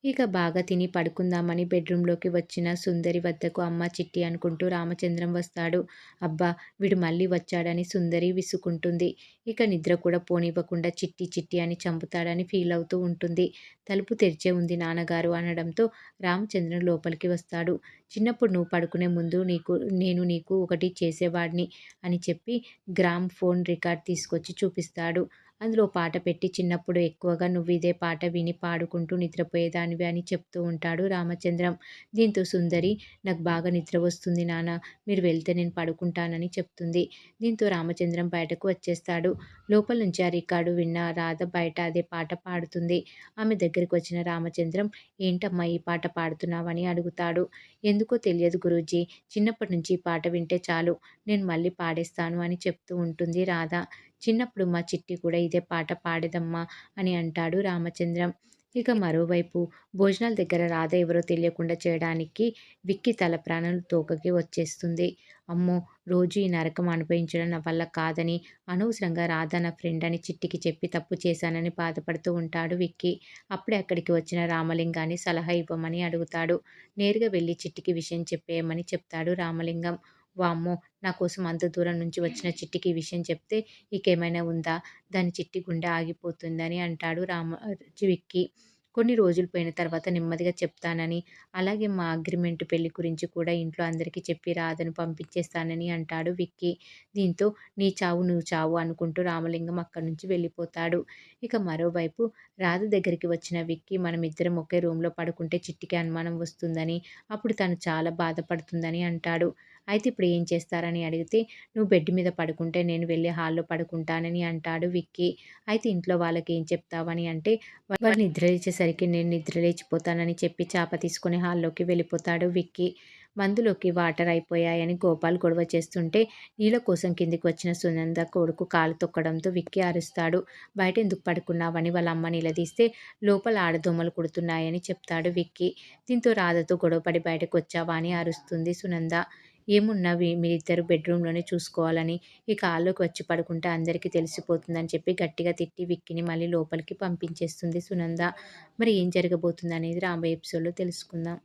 ఇక బాగా తిని పడుకుందామని బెడ్రూమ్‌లోకి వచ్చిన సుందరి వద్దకు అమ్మ చిట్టి అనుకుంటూ రామచంద్రం వస్తాడు. అబ్బా! వీడు మళ్ళీ వచ్చాడని సుందరి విసుక్కుంటుంది. ఇక నిద్ర కూడా పోనివ్వకుండా చిట్టి చిట్టి అని చంపుతాడని ఫీలవుతూ ఉంటుంది. తలుపు తెరిచే ఉంది నాన్నగారు అనడంతో రామచంద్రం లోపలికి వస్తాడు. చిన్నప్పుడు నువ్వు పడుకునే ముందు నేను నీకు ఒకటి చేసేవాడిని అని చెప్పి గ్రామ్ ఫోన్ రికార్డ్ తీసుకొచ్చి చూపిస్తాడు. అందులో పాట పెట్టి చిన్నప్పుడు ఎక్కువగా నువ్వు ఇదే పాట విని పాడుకుంటూ నిద్రపోయేదానివి అని చెప్తూ ఉంటాడు రామచంద్రం. దీంతో సుందరి నాకు బాగా నిద్ర వస్తుంది నాన్న, మీరు వెళ్తే నేను పడుకుంటానని చెప్తుంది. దీంతో రామచంద్రం బయటకు వచ్చేస్తాడు. లోపల నుంచి ఆ రికార్డు విన్న రాధ బయట అదే పాట పాడుతుంది. ఆమె దగ్గరికి వచ్చిన రామచంద్రం ఏంటమ్మా ఈ పాట పాడుతున్నావని అడుగుతాడు. ఎందుకో తెలియదు గురూజీ, చిన్నప్పటి నుంచి ఈ పాట వింటే చాలు నేను మళ్ళీ పాడేస్తాను అని చెప్తూ ఉంటుంది రాధ. చిన్నప్పుడు మా చిట్టి కూడా ఇదే పాట పాడేదమ్మా అని అంటాడు రామచంద్రం. ఇక మరోవైపు భోజనాల దగ్గర రాధ ఎవరో తెలియకుండా చేయడానికి విక్కీ తల ప్రాణం తోకకి వచ్చేస్తుంది. అమ్మో! రోజు ఈ నరకం అనుభవించడం నా వల్ల కాదని, అనవసరంగా రాధ నా ఫ్రెండ్ అని చిట్టికి చెప్పి తప్పు చేశానని బాధపడుతూ ఉంటాడు విక్కీ. అప్పుడే అక్కడికి వచ్చిన రామలింగాన్ని సలహా ఇవ్వమని అడుగుతాడు. నేరుగా వెళ్ళి చిట్టికి విషయం చెప్పేయమని చెప్తాడు రామలింగం. వామ్మో! నా కోసం అంత దూరం నుంచి వచ్చిన చిట్టికి ఈ విషయం చెప్తే ఇకేమైనా ఉందా? దాని చిట్టి గుండె ఆగిపోతుందని అంటాడు విక్కీ. కొన్ని రోజులు పోయిన తర్వాత నెమ్మదిగా చెప్తానని, అలాగే మా అగ్రిమెంట్ పెళ్లి గురించి కూడా ఇంట్లో అందరికీ చెప్పి రాధను పంపించేస్తానని అంటాడు విక్కీ. దీంతో నీ చావు నువ్వు చావు అనుకుంటూ రామలింగం అక్కడి నుంచి వెళ్ళిపోతాడు. ఇక మరోవైపు రాధ దగ్గరికి వచ్చిన విక్కీ మనమిద్దరం ఒకే రూమ్‌లో పడుకుంటే చిట్టికి అనుమానం వస్తుందని, అప్పుడు తను చాలా బాధపడుతుందని అంటాడు. అయితే ఇప్పుడు ఏం చేస్తారని అడిగితే, నువ్వు బెడ్ మీద పడుకుంటే నేను వెళ్ళి హాల్‌లో పడుకుంటానని అంటాడు విక్కీ. అయితే ఇంట్లో వాళ్ళకి ఏం చెప్తావని అంటే, వాళ్ళు నిద్ర లేచేసరికి నేను నిద్ర లేచిపోతానని చెప్పి చాప తీసుకొని హాల్లోకి వెళ్ళిపోతాడు విక్కీ. మందులోకి వాటర్ అయిపోయాయని గోపాల్ గొడవ చేస్తుంటే, నీళ్ళ కోసం కిందికి వచ్చిన సునంద కొడుకు కాలు తొక్కడంతో విక్కీ అరుస్తాడు. బయట ఎందుకు పడుకున్నావని వాళ్ళ అమ్మ నిలదీస్తే, లోపల ఆడదోమలు కుడుతున్నాయని చెప్తాడు విక్కీ. దీంతో రాధతో గొడవపడి బయటకొచ్చావా అని అరుస్తుంది సునంద. ఏమున్నా మీరిద్దరు బెడ్రూమ్‌లోనే చూసుకోవాలని, ఇక హాల్లోకి వచ్చి పడుకుంటే అందరికీ తెలిసిపోతుందని చెప్పి గట్టిగా తిట్టి విక్కీని మళ్ళీ లోపలికి పంపించేస్తుంది సునంద. మరి ఏం జరగబోతుందనేది రాబోయే ఎపిసోడ్‌లో తెలుసుకుందాం.